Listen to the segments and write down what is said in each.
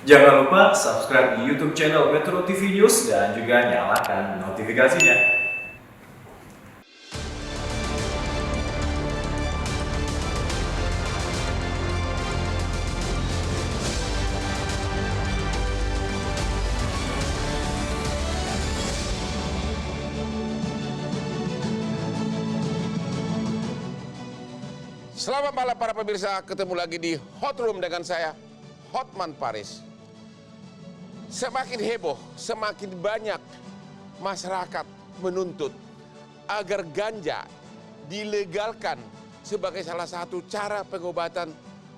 Jangan lupa subscribe di YouTube channel Metro TV News dan juga nyalakan notifikasinya. Selamat malam para pemirsa, ketemu lagi di Hot Room dengan saya, Hotman Paris. Semakin heboh, semakin banyak masyarakat menuntut agar ganja dilegalkan sebagai salah satu cara pengobatan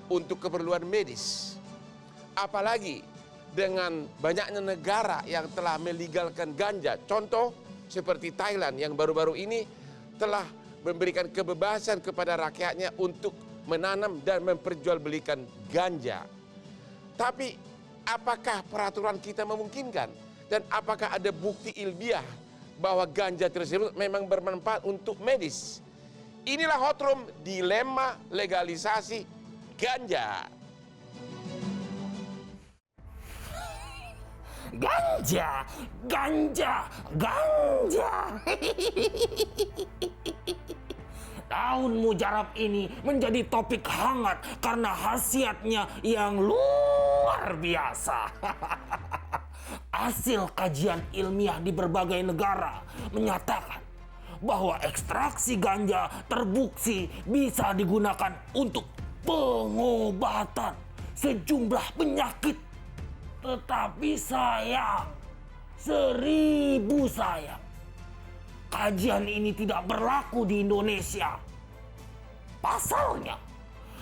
untuk keperluan medis. Apalagi dengan banyaknya negara yang telah melegalkan ganja. Contoh seperti Thailand yang baru-baru ini telah memberikan kebebasan kepada rakyatnya untuk menanam dan memperjualbelikan ganja. Tapi apakah peraturan kita memungkinkan? Dan apakah ada bukti ilmiah bahwa ganja tersebut memang bermanfaat untuk medis? Inilah Hot Room, dilema legalisasi ganja. Ganja, ganja, ganja. Daun mujarab ini menjadi topik hangat karena khasiatnya yang luar biasa. Hasil kajian ilmiah di berbagai negara menyatakan bahwa ekstraksi ganja terbukti bisa digunakan untuk pengobatan sejumlah penyakit. Tetapi sayang, 1000 sayang, kajian ini tidak berlaku di Indonesia. Pasalnya,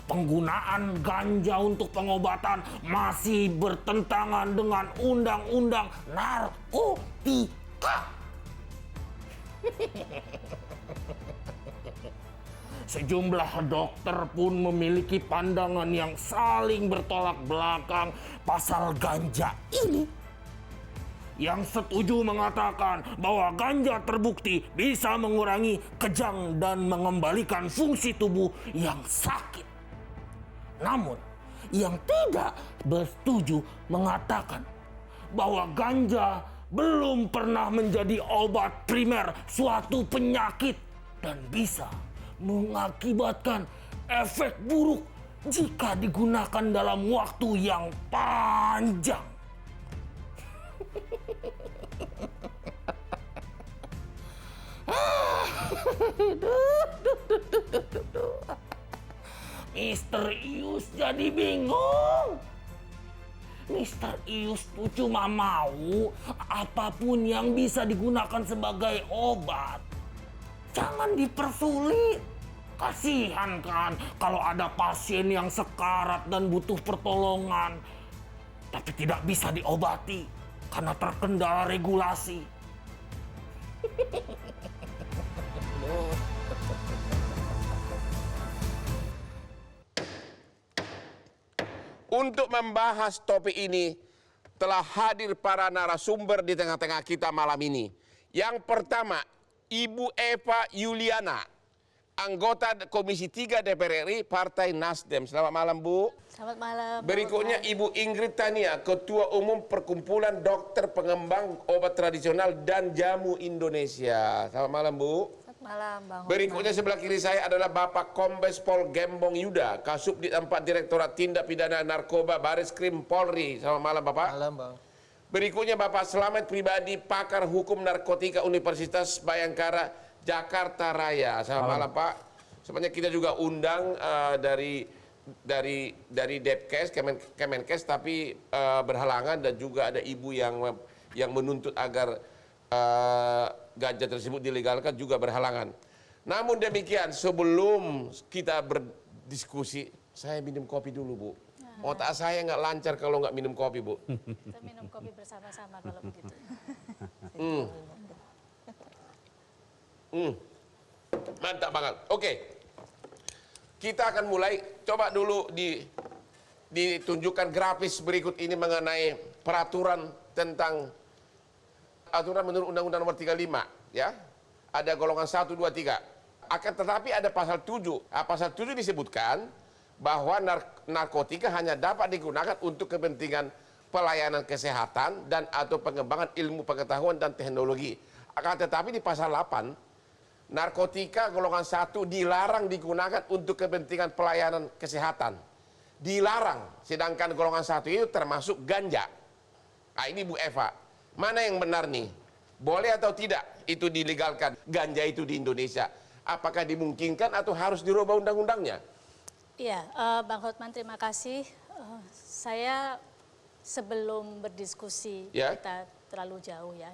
penggunaan ganja untuk pengobatan masih bertentangan dengan undang-undang narkotika. Sejumlah dokter pun memiliki pandangan yang saling bertolak belakang pasal ganja ini. Yang setuju mengatakan bahwa ganja terbukti bisa mengurangi kejang dan mengembalikan fungsi tubuh yang sakit. Namun, yang tidak bersetuju mengatakan bahwa ganja belum pernah menjadi obat primer suatu penyakit dan bisa mengakibatkan efek buruk jika digunakan dalam waktu yang panjang. Mister Ius jadi bingung. Mister Ius tuh cuma mau apapun yang bisa digunakan sebagai obat. Jangan dipersulit. Kasihan kan kalau ada pasien yang sekarat dan butuh pertolongan, tapi tidak bisa diobati karena terkendala regulasi. Untuk membahas topik ini telah hadir para narasumber di tengah-tengah kita malam ini. Yang pertama, Ibu Eva Yuliana, anggota Komisi 3 DPR RI Partai Nasdem. Selamat malam, Bu. Selamat malam. Berikutnya Ibu Ingrid Tania, Ketua Umum Perkumpulan Dokter Pengembang Obat Tradisional dan Jamu Indonesia. Selamat malam, Bu. Selamat malam, Bang. Berikutnya sebelah kiri saya adalah Bapak Kombes Pol Gembong Yuda, Kasubdit 4 Direktorat Tindak Pidana Narkoba Bareskrim Polri. Selamat malam, Bapak. Malam, Bang. Berikutnya Bapak Selamat Pribadi, Pakar Hukum Narkotika Universitas Bayangkara, Jakarta Raya. Selamat malam, Pak. Sebenarnya kita juga undang dari Depkes, Kemenkes, tapi berhalangan, dan juga ada ibu yang menuntut agar ganja tersebut dilegalkan juga berhalangan. Namun demikian, sebelum kita berdiskusi, saya minum kopi dulu, Bu. Otak saya nggak lancar kalau nggak minum kopi, Bu. Kita minum kopi bersama-sama kalau begitu. Mantap banget. Oke. Kita akan mulai. Coba dulu ditunjukkan grafis berikut ini mengenai peraturan tentang aturan menurut Undang-Undang Nomor 35, ya. Ada golongan 1, 2, 3. Akan tetapi ada pasal 7. Pasal 7 disebutkan bahwa narkotika hanya dapat digunakan untuk kepentingan pelayanan kesehatan dan atau pengembangan ilmu pengetahuan dan teknologi. Akan tetapi di pasal 8, narkotika golongan 1 dilarang digunakan untuk kepentingan pelayanan kesehatan. Dilarang, sedangkan golongan 1 itu termasuk ganja. Nah ini Bu Eva, mana yang benar nih? Boleh atau tidak itu dilegalkan ganja itu di Indonesia? Apakah dimungkinkan atau harus dirubah undang-undangnya? Iya, Bang Hotman terima kasih. Saya sebelum berdiskusi Ya. kita terlalu jauh ya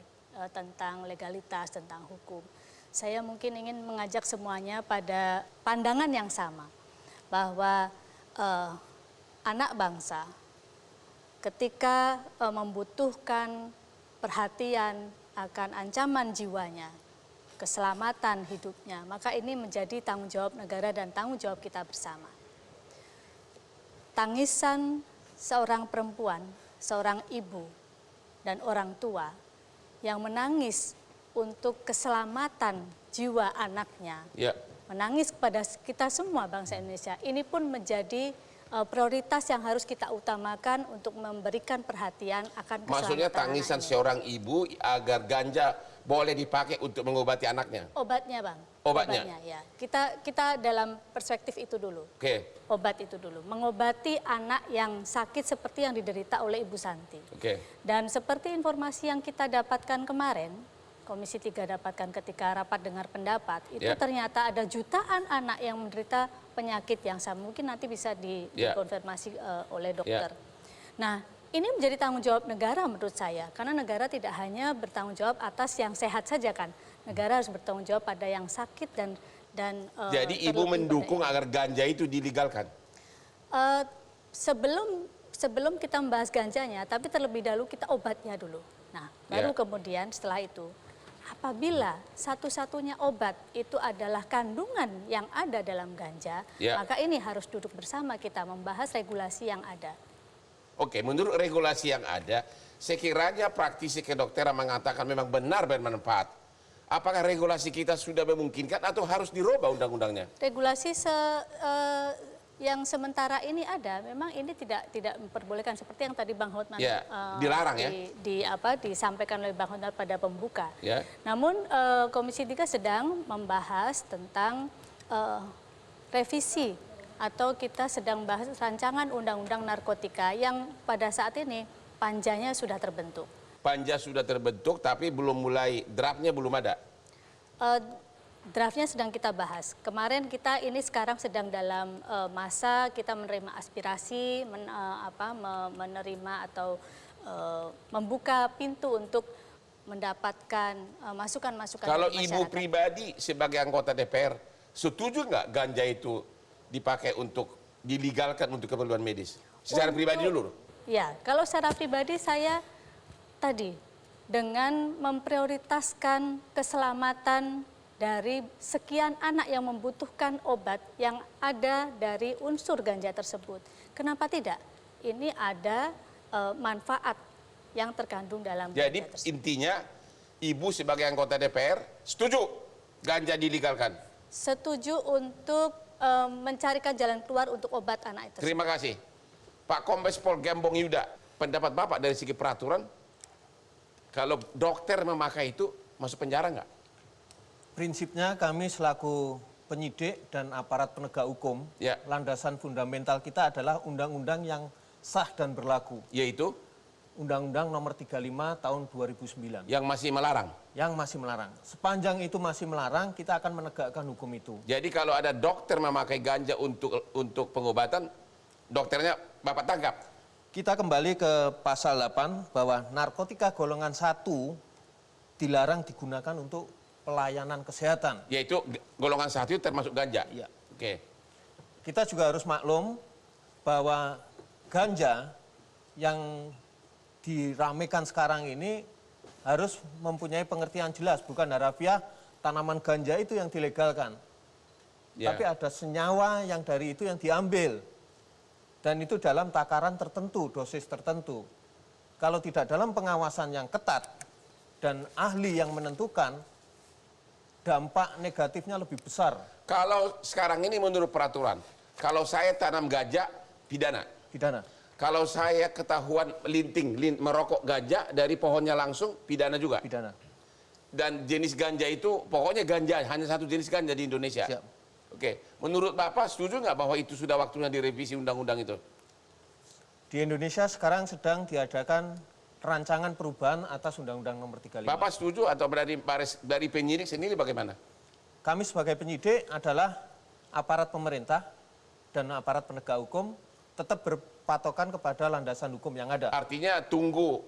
tentang legalitas, tentang hukum. Saya mungkin ingin mengajak semuanya pada pandangan yang sama bahwa anak bangsa ketika membutuhkan perhatian akan ancaman jiwanya, keselamatan hidupnya, maka ini menjadi tanggung jawab negara dan tanggung jawab kita bersama. Tangisan seorang perempuan, seorang ibu, dan orang tua yang menangis untuk keselamatan jiwa anaknya, Ya. menangis kepada kita semua bangsa Indonesia, ini pun menjadi prioritas yang harus kita utamakan untuk memberikan perhatian akan keselamatan Maksudnya tangisan anak ini. seorang ibu agar ganja boleh dipakai untuk mengobati anaknya. Obatnya Bang. Obatnya. Ya. Kita dalam perspektif itu dulu. Oke. Obat itu dulu. Mengobati anak yang sakit seperti yang diderita oleh Ibu Santi. Oke. Dan seperti informasi yang kita dapatkan kemarin, Komisi 3 dapatkan ketika rapat dengar pendapat, itu Ya. ternyata ada jutaan anak yang menderita penyakit yang sama. Mungkin nanti bisa Ya. dikonfirmasi oleh dokter. Nah, ini menjadi tanggung jawab negara menurut saya. Karena negara tidak hanya bertanggung jawab atas yang sehat saja kan. Negara harus bertanggung jawab pada yang sakit dan Jadi ibu terlebih mendukung pada agar ganja itu dilegalkan. sebelum kita membahas ganjanya, tapi terlebih dahulu kita obatnya dulu. Nah, baru Ya. kemudian setelah itu, apabila satu-satunya obat itu adalah kandungan yang ada dalam ganja, Ya. maka ini harus duduk bersama kita membahas regulasi yang ada. Oke, menurut regulasi yang ada, sekiranya praktisi kedokteran mengatakan memang benar bermanfaat, apakah regulasi kita sudah memungkinkan atau harus dirubah undang-undangnya? Regulasi yang sementara ini ada, memang ini tidak memperbolehkan seperti yang tadi Bang Hotman Ya, dilarang ya? disampaikan oleh Bang Hotman pada pembuka. Ya. Namun Komisi 3 sedang membahas tentang revisi atau kita sedang bahas rancangan undang-undang narkotika yang pada saat ini panjanya sudah terbentuk. Panja sudah terbentuk tapi belum mulai, draftnya belum ada. Draftnya sedang kita bahas. Kemarin kita ini sekarang sedang dalam masa kita menerima aspirasi, menerima atau membuka pintu untuk mendapatkan masukan-masukan Kalau dari ibu masyarakat. pribadi sebagai anggota DPR, setuju nggak ganja itu dipakai untuk dilegalkan untuk keperluan medis? Secara pribadi dulu. Ya, kalau secara pribadi saya tadi dengan memprioritaskan keselamatan dari sekian anak yang membutuhkan obat yang ada dari unsur ganja tersebut. Kenapa tidak? Ini ada manfaat yang terkandung dalam Jadi ganja tersebut. intinya ibu sebagai anggota DPR setuju ganja dilegalkan. Setuju untuk mencarikan jalan keluar untuk obat anak itu. Terima kasih. Pak Kombes Pol Gembong Yuda, pendapat Bapak dari segi peraturan, kalau dokter memakai itu masuk penjara nggak? Prinsipnya kami selaku penyidik dan aparat penegak hukum, Ya. landasan fundamental kita adalah undang-undang yang sah dan berlaku. Yaitu Undang-Undang Nomor 35 Tahun 2009 yang masih melarang. yang masih melarang. Sepanjang itu masih melarang, kita akan menegakkan hukum itu. Jadi kalau ada dokter memakai ganja untuk pengobatan, dokternya Bapak tangkap. Kita kembali ke pasal 8 bahwa narkotika golongan 1 dilarang digunakan untuk pelayanan kesehatan. Yaitu golongan 1 termasuk ganja. Iya. Oke. Kita juga harus maklum bahwa ganja yang diramekan sekarang ini harus mempunyai pengertian jelas, bukan harafiah tanaman ganja itu yang dilegalkan. Ya. Tapi ada senyawa yang dari itu yang diambil. Dan itu dalam takaran tertentu, dosis tertentu. Kalau tidak dalam pengawasan yang ketat dan ahli yang menentukan, dampak negatifnya lebih besar. Kalau sekarang ini menurut peraturan, kalau saya tanam ganja, pidana. Pidana. Kalau saya ketahuan merokok ganja dari pohonnya langsung, pidana juga. Pidana. Dan jenis ganja itu, pokoknya ganja, hanya satu jenis ganja di Indonesia. Siap. Oke, menurut Bapak setuju nggak bahwa itu sudah waktunya direvisi undang-undang itu? Di Indonesia sekarang sedang diadakan rancangan perubahan atas Undang-Undang Nomor 35. Bapak setuju atau dari penyidik sendiri bagaimana? Kami sebagai penyidik adalah aparat pemerintah dan aparat penegak hukum tetap berpatokan kepada landasan hukum yang ada. Artinya tunggu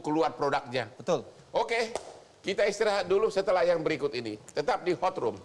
keluar produknya. Betul. Oke, kita istirahat dulu setelah yang berikut ini. Tetap di Hot Room.